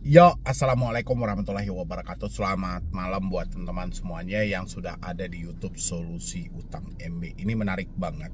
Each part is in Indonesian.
Yo, assalamualaikum warahmatullahi wabarakatuh. Selamat malam buat teman-teman semuanya yang sudah ada di YouTube Solusi Utang MB. Ini menarik banget.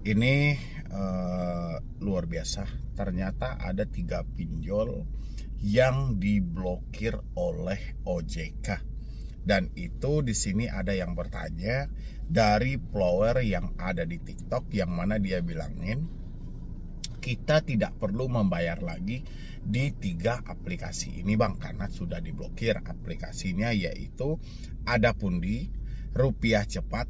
Ini luar biasa. Ternyata ada 3 pinjol yang diblokir oleh OJK. Dan itu di sini ada yang bertanya dari follower yang ada di TikTok, yang mana dia bilangin kita tidak perlu membayar lagi di 3 aplikasi ini bang, karena sudah diblokir aplikasinya, yaitu ada Pundi, Rupiah Cepat,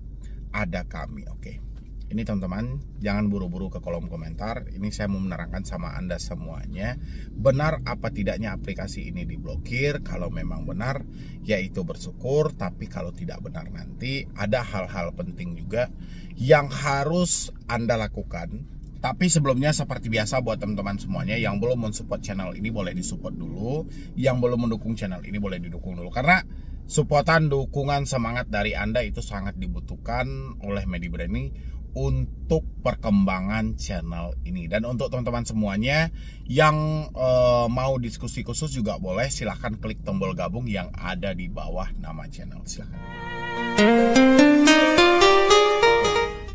ada Kami. Oke, ini teman-teman jangan buru-buru ke kolom komentar. Ini saya mau menerangkan sama Anda semuanya, benar apa tidaknya aplikasi ini diblokir. Kalau memang benar, yaitu bersyukur. Tapi kalau tidak benar, nanti ada hal-hal penting juga yang harus Anda lakukan. Tapi sebelumnya seperti biasa buat teman-teman semuanya yang belum mensupport channel ini boleh disupport dulu, yang belum mendukung channel ini boleh didukung dulu, karena supportan, dukungan, semangat dari Anda itu sangat dibutuhkan oleh Medi Berani untuk perkembangan channel ini. Dan untuk teman-teman semuanya yang mau diskusi khusus juga boleh, silahkan klik tombol gabung yang ada di bawah nama channel, silahkan.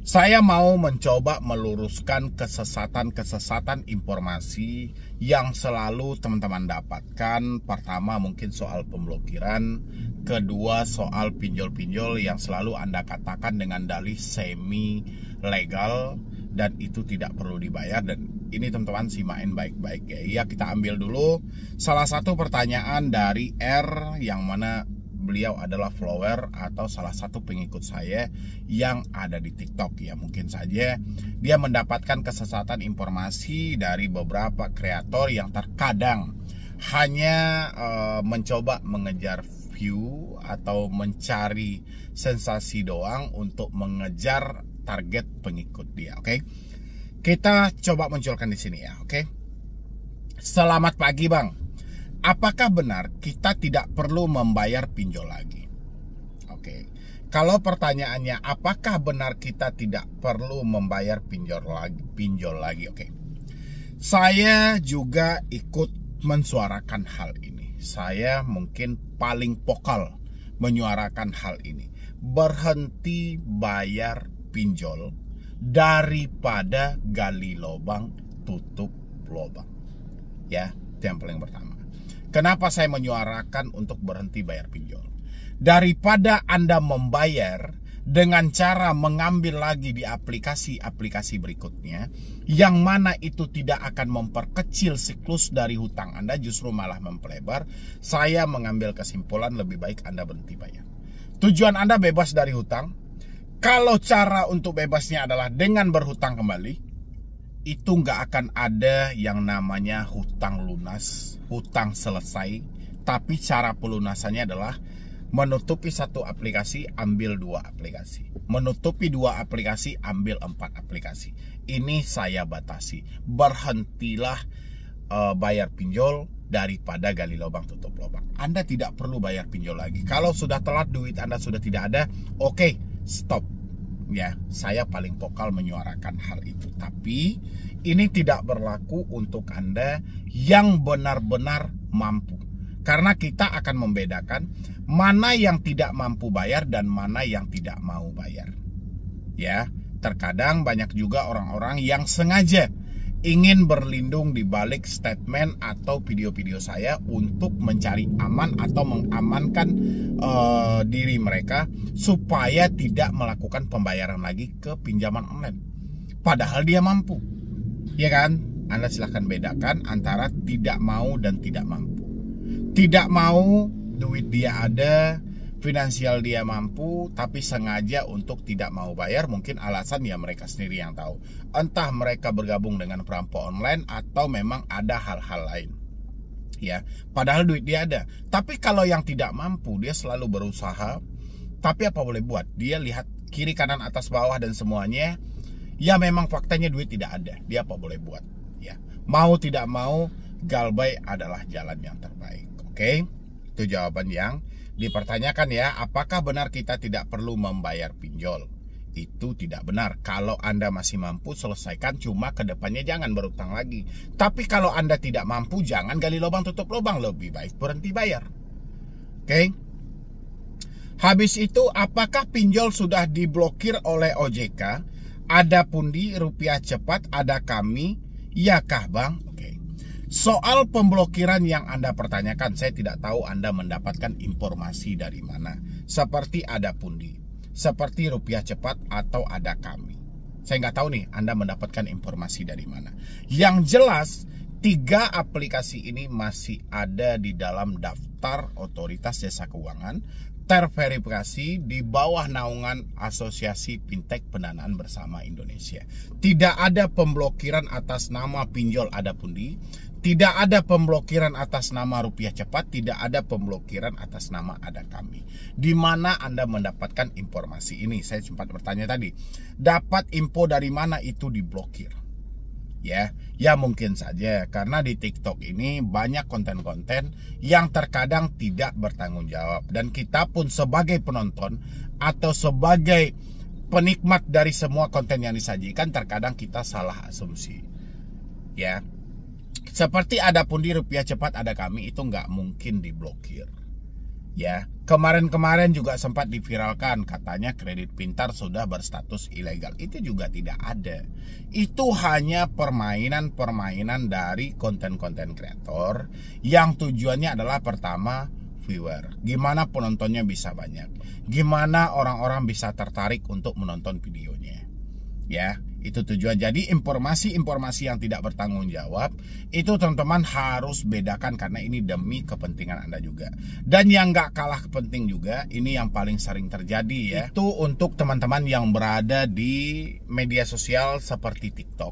Saya mau mencoba meluruskan kesesatan informasi yang selalu teman-teman dapatkan. Pertama mungkin soal pemblokiran, kedua soal pinjol-pinjol yang selalu Anda katakan dengan dalih semi legal dan itu tidak perlu dibayar. Dan ini teman-teman simain baik-baik ya. Ya, kita ambil dulu salah satu pertanyaan dari R, yang mana beliau adalah follower atau salah satu pengikut saya yang ada di TikTok ya. Mungkin saja dia mendapatkan kesesatan informasi dari beberapa kreator yang terkadang hanya mencoba mengejar view atau mencari sensasi doang untuk mengejar target pengikut dia. Oke, kita coba munculkan di sini ya. Oke, selamat pagi bang. Apakah benar kita tidak perlu membayar pinjol lagi? Oke. Kalau pertanyaannya apakah benar kita tidak perlu membayar pinjol lagi? Oke. Saya juga ikut mensuarakan hal ini. Saya mungkin paling vokal menyuarakan hal ini. Berhenti bayar pinjol daripada gali lubang tutup lubang. Ya, itu yang paling pertama. Kenapa saya menyuarakan untuk berhenti bayar pinjol? Daripada Anda membayar dengan cara mengambil lagi di aplikasi-aplikasi berikutnya, yang mana itu tidak akan memperkecil siklus dari hutang Anda, justru malah mempelebar, saya mengambil kesimpulan lebih baik Anda berhenti bayar. Tujuan Anda bebas dari hutang. Kalau cara untuk bebasnya adalah dengan berhutang kembali, itu nggak akan ada yang namanya hutang lunas, hutang selesai. Tapi cara pelunasannya adalah menutupi 1 aplikasi, ambil 2 aplikasi. Menutupi 2 aplikasi, ambil 4 aplikasi. Ini saya batasi. Berhentilah bayar pinjol daripada gali lubang tutup lubang. Anda tidak perlu bayar pinjol lagi. Kalau sudah telat, duit Anda sudah tidak ada, oke, stop. Ya, saya paling vokal menyuarakan hal itu. Tapi ini tidak berlaku untuk Anda yang benar-benar mampu. Karena kita akan membedakan mana yang tidak mampu bayar dan mana yang tidak mau bayar. Ya, terkadang banyak juga orang-orang yang sengaja ingin berlindung di balik statement atau video-video saya untuk mencari aman atau mengamankan diri mereka supaya tidak melakukan pembayaran lagi ke pinjaman online. Padahal dia mampu. Ya kan? Anda silahkan bedakan antara tidak mau dan tidak mampu. Tidak mau, duit dia ada, finansial dia mampu, tapi sengaja untuk tidak mau bayar, mungkin alasan ya mereka sendiri yang tahu. Entah mereka bergabung dengan perampok online atau memang ada hal-hal lain. Ya, padahal duit dia ada. Tapi kalau yang tidak mampu, dia selalu berusaha. Tapi apa boleh buat? Dia lihat kiri, kanan, atas, bawah dan semuanya. Ya memang faktanya duit tidak ada. Dia apa boleh buat? Ya, mau tidak mau, galbay adalah jalan yang terbaik. Oke, itu jawaban yang dipertanyakan ya. Apakah benar kita tidak perlu membayar pinjol? itu tidak benar. Kalau Anda masih mampu, selesaikan, cuma kedepannya jangan berutang lagi. Tapi kalau Anda tidak mampu, jangan gali lubang tutup lubang, lebih baik berhenti bayar. Oke? Habis itu, apakah pinjol sudah diblokir oleh OJK? Ada Pundi, Rupiah Cepat, ada Kami, ya kah Bang? Oke. Soal pemblokiran yang Anda pertanyakan, saya tidak tahu Anda mendapatkan informasi dari mana. Seperti ada Pundi, seperti Rupiah Cepat, atau ada Kami. Saya nggak tahu nih Anda mendapatkan informasi dari mana. Yang jelas, 3 aplikasi ini masih ada di dalam daftar Otoritas Jasa Keuangan, terverifikasi di bawah naungan Asosiasi Fintech Pendanaan Bersama Indonesia. Tidak ada pemblokiran atas nama pinjol ada Pundi, tidak ada pemblokiran atas nama Rupiah Cepat, tidak ada pemblokiran atas nama ada Kami. Di mana Anda mendapatkan informasi ini? Saya sempat bertanya tadi. Dapat info dari mana itu diblokir? Ya mungkin saja karena di TikTok ini banyak konten-konten yang terkadang tidak bertanggung jawab, dan kita pun sebagai penonton atau sebagai penikmat dari semua konten yang disajikan terkadang kita salah asumsi. Ya, seperti ada Pundi, Rupiah Cepat, ada Kami, itu nggak mungkin diblokir. Ya, kemarin-kemarin juga sempat diviralkan katanya Kredit Pintar sudah berstatus ilegal. Itu juga tidak ada. Itu hanya permainan-permainan dari konten-konten kreator yang tujuannya adalah pertama viewer. Gimana penontonnya bisa banyak? Gimana orang-orang bisa tertarik untuk menonton videonya? Ya, itu tujuan. Jadi informasi-informasi yang tidak bertanggung jawab itu teman-teman harus bedakan, karena ini demi kepentingan Anda juga. Dan yang gak kalah penting juga, ini yang paling sering terjadi ya, itu untuk teman-teman yang berada di media sosial seperti TikTok.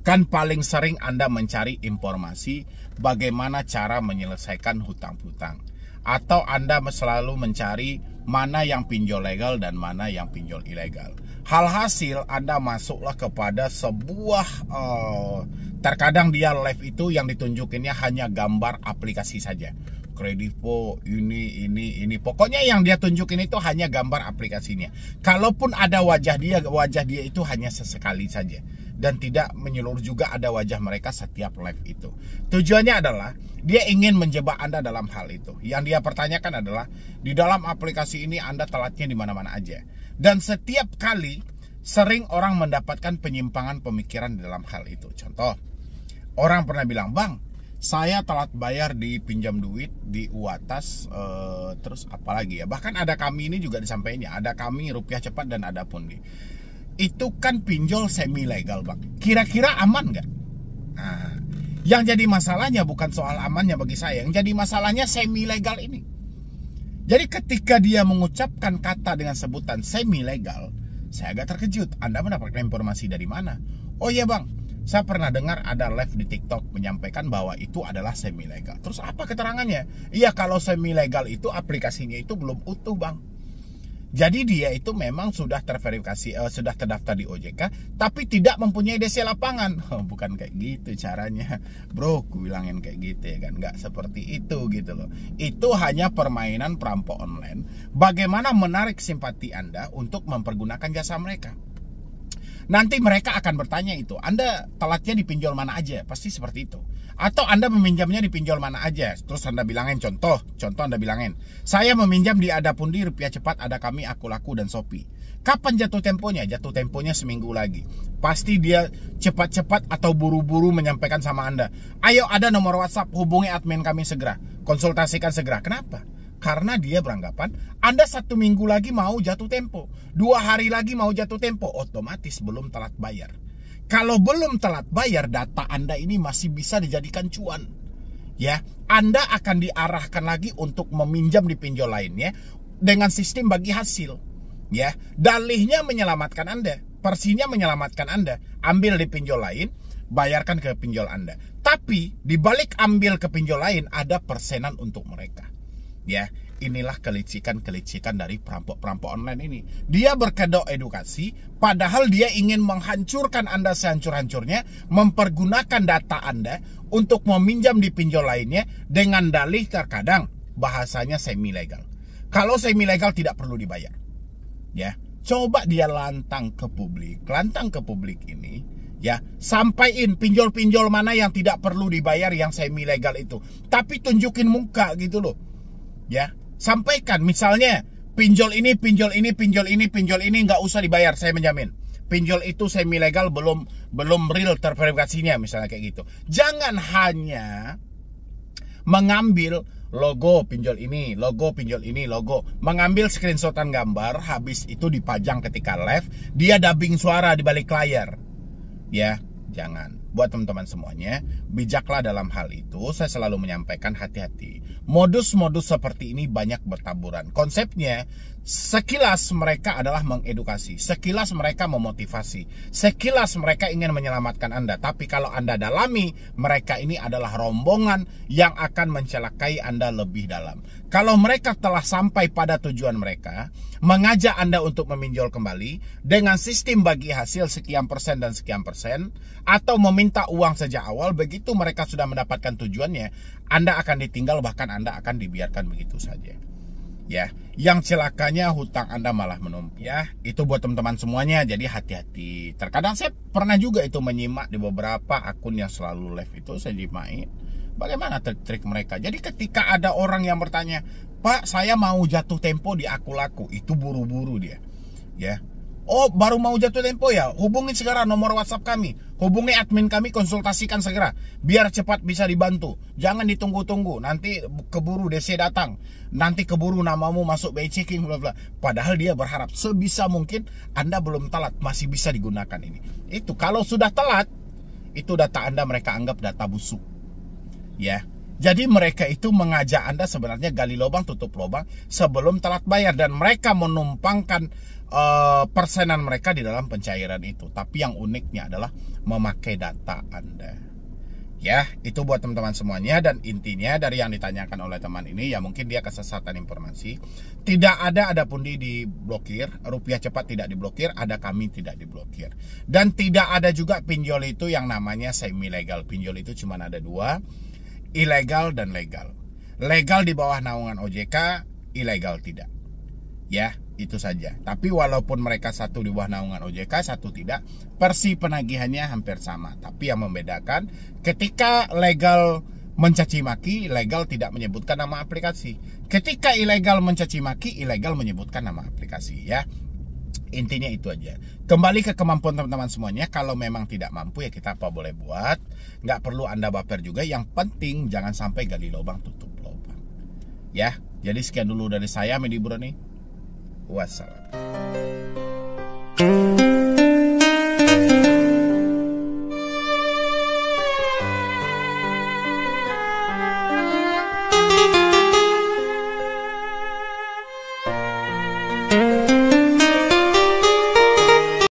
Kan paling sering Anda mencari informasi bagaimana cara menyelesaikan hutang-hutang, atau Anda selalu mencari mana yang pinjol legal dan mana yang pinjol ilegal. Halhasil Anda masuklah kepada sebuah terkadang dia live itu yang ditunjukinnya hanya gambar aplikasi saja. Kredivo ini pokoknya yang dia tunjukin itu hanya gambar aplikasinya. Kalaupun ada wajah dia itu hanya sesekali saja, dan tidak menyeluruh juga ada wajah mereka setiap live itu. Tujuannya adalah dia ingin menjebak Anda dalam hal itu. Yang dia pertanyakan adalah di dalam aplikasi ini Anda telatnya di mana-mana aja. Dan setiap kali sering orang mendapatkan penyimpangan pemikiran di dalam hal itu. Contoh, orang pernah bilang, "Bang, saya telat bayar di pinjam duit di Uatas, terus apalagi ya, bahkan ada Kami ini juga disampaikannya, ada Kami, Rupiah Cepat, dan ada Pundi. Itu kan pinjol semi legal Bang. Kira-kira aman nggak?" Nah, yang jadi masalahnya bukan soal amannya bagi saya, yang jadi masalahnya semi legal ini. Jadi ketika dia mengucapkan kata dengan sebutan semi legal, saya agak terkejut. Anda mendapatkan informasi dari mana? Oh iya Bang, saya pernah dengar ada live di TikTok menyampaikan bahwa itu adalah semi legal. Terus apa keterangannya? Iya, kalau semi legal itu aplikasinya itu belum utuh Bang. Jadi dia itu memang sudah terverifikasi, sudah terdaftar di OJK, tapi tidak mempunyai DC lapangan. Bukan kayak gitu caranya, bro. Ku bilangin kayak gitu ya kan, nggak seperti itu gitu loh. Itu hanya permainan perampok online. Bagaimana menarik simpati Anda untuk mempergunakan jasa mereka? Nanti mereka akan bertanya itu, Anda telatnya di pinjol mana aja? Pasti seperti itu. Atau Anda meminjamnya di pinjol mana aja? Terus Anda bilangin, contoh Anda bilangin, saya meminjam di Ada Pundi, Rupiah Cepat, ada Kami, Aku Laku, dan Shopee. Kapan jatuh temponya? Jatuh temponya seminggu lagi. Pasti dia cepat-cepat atau buru-buru menyampaikan sama Anda, ayo ada nomor WhatsApp, hubungi admin kami segera, konsultasikan segera. Kenapa? Karena dia beranggapan Anda 1 minggu lagi mau jatuh tempo, 2 hari lagi mau jatuh tempo, otomatis belum telat bayar. Kalau belum telat bayar, data Anda ini masih bisa dijadikan cuan. Ya, Anda akan diarahkan lagi untuk meminjam di pinjol lainnya dengan sistem bagi hasil. Ya, dalihnya menyelamatkan Anda, persinya menyelamatkan Anda. Ambil di pinjol lain, bayarkan ke pinjol Anda. Tapi di balik ambil ke pinjol lain ada persenan untuk mereka. Ya, inilah kelicikan-kelicikan dari perampok-perampok online ini. Dia berkedok edukasi, padahal dia ingin menghancurkan Anda sehancur-hancurnya, mempergunakan data Anda untuk meminjam di pinjol lainnya dengan dalih terkadang bahasanya semi legal. Kalau semi legal tidak perlu dibayar. Ya, Coba dia lantang ke publik ini, ya, sampaiin pinjol-pinjol mana yang tidak perlu dibayar yang semi legal itu. Tapi tunjukin muka gitu loh. Ya, sampaikan misalnya pinjol ini nggak usah dibayar, saya menjamin. Pinjol itu semi legal, belum real terverifikasinya, misalnya kayak gitu. Jangan hanya mengambil logo pinjol ini, logo, mengambil screenshotan gambar, habis itu dipajang ketika live, dia dubbing suara di balik layar. Ya, jangan. Buat teman-teman semuanya, bijaklah dalam hal itu. Saya selalu menyampaikan hati-hati. Modus-modus seperti ini banyak bertaburan. Konsepnya, sekilas mereka adalah mengedukasi, sekilas mereka memotivasi, sekilas mereka ingin menyelamatkan Anda. Tapi kalau Anda dalami, mereka ini adalah rombongan yang akan mencelakai Anda lebih dalam. Kalau mereka telah sampai pada tujuan mereka, mengajak Anda untuk meminjol kembali dengan sistem bagi hasil sekian persen dan sekian persen, atau meminta uang sejak awal, begitu mereka sudah mendapatkan tujuannya, Anda akan ditinggal, bahkan Anda akan dibiarkan begitu saja. Ya, yang celakanya hutang Anda malah menumpuk. Ya, itu buat teman-teman semuanya, jadi hati-hati. Terkadang saya pernah juga itu menyimak di beberapa akun yang selalu live itu, saya nyimain bagaimana trik-trik mereka. Jadi ketika ada orang yang bertanya, "Pak, saya mau jatuh tempo di akun laku," itu buru-buru dia. Ya. "Oh, baru mau jatuh tempo ya? Hubungi segera nomor WhatsApp kami. Hubungi admin kami, konsultasikan segera. Biar cepat bisa dibantu. Jangan ditunggu-tunggu. Nanti keburu DC datang. Nanti keburu namamu masuk BI checking, bla bla." Padahal dia berharap sebisa mungkin Anda belum telat, masih bisa digunakan ini. Itu kalau sudah telat, itu data Anda mereka anggap data busuk. Ya. Jadi mereka itu mengajak Anda sebenarnya gali lubang tutup lubang sebelum telat bayar, dan mereka menumpangkan persenan mereka di dalam pencairan itu. Tapi yang uniknya adalah memakai data Anda. Ya, itu buat teman-teman semuanya. Dan intinya dari yang ditanyakan oleh teman ini, ya mungkin dia kesesatan informasi. Tidak ada pun diblokir, rupiah cepat tidak diblokir, ada kami tidak diblokir. Dan tidak ada juga pinjol itu yang namanya semi legal. Pinjol itu cuma ada dua, ilegal dan legal. Legal di bawah naungan OJK, ilegal tidak. Ya, itu saja. Tapi walaupun mereka satu di bawah naungan OJK, satu tidak, persi penagihannya hampir sama. Tapi yang membedakan, ketika legal mencaci maki, legal tidak menyebutkan nama aplikasi. Ketika ilegal mencaci maki, ilegal menyebutkan nama aplikasi. Ya, intinya itu aja. Kembali ke kemampuan teman-teman semuanya. Kalau memang tidak mampu, ya kita apa boleh buat. Nggak perlu Anda baper juga. Yang penting jangan sampai gali lubang tutup lubang. Ya, jadi sekian dulu dari saya, Medi Broni. Wassalam.